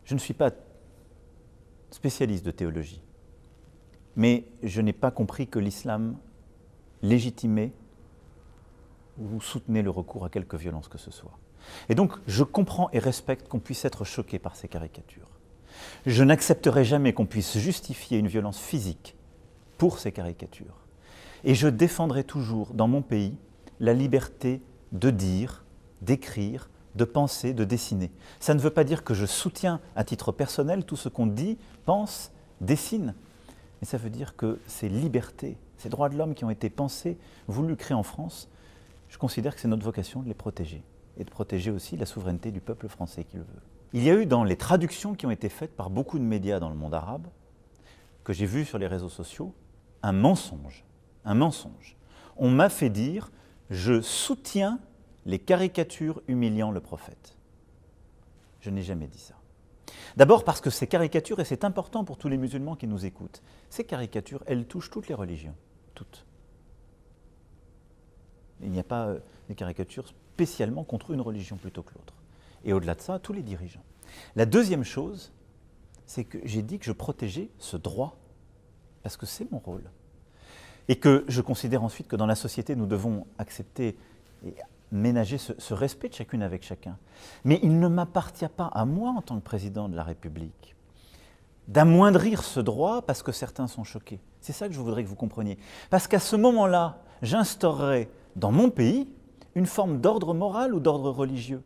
Je ne suis pas spécialiste de théologie, mais je n'ai pas compris que l'islam légitimait ou soutenait le recours à quelque violence que ce soit. Et donc, je comprends et respecte qu'on puisse être choqué par ces caricatures. Je n'accepterai jamais qu'on puisse justifier une violence physique pour ces caricatures. Et je défendrai toujours, dans mon pays, la liberté de dire, d'écrire, de penser, de dessiner. Ça ne veut pas dire que je soutiens à titre personnel tout ce qu'on dit, pense, dessine. Mais ça veut dire que ces libertés, ces droits de l'homme qui ont été pensés, voulus, créés en France, je considère que c'est notre vocation de les protéger. Et de protéger aussi la souveraineté du peuple français qui le veut. Il y a eu dans les traductions qui ont été faites par beaucoup de médias dans le monde arabe, que j'ai vu sur les réseaux sociaux, un mensonge. Un mensonge. On m'a fait dire « je soutiens les caricatures humiliant le prophète ». Je n'ai jamais dit ça. D'abord parce que ces caricatures, et c'est important pour tous les musulmans qui nous écoutent, ces caricatures, elles touchent toutes les religions, toutes. Il n'y a pas des caricatures spécialement contre une religion plutôt que l'autre. Et au-delà de ça, tous les dirigeants. La deuxième chose, c'est que j'ai dit que je protégeais ce droit, parce que c'est mon rôle. Et que je considère ensuite que dans la société, nous devons accepter et ménager ce respect de chacune avec chacun. Mais il ne m'appartient pas à moi, en tant que président de la République, d'amoindrir ce droit parce que certains sont choqués. C'est ça que je voudrais que vous compreniez. Parce qu'à ce moment-là, j'instaurerai dans mon pays une forme d'ordre moral ou d'ordre religieux.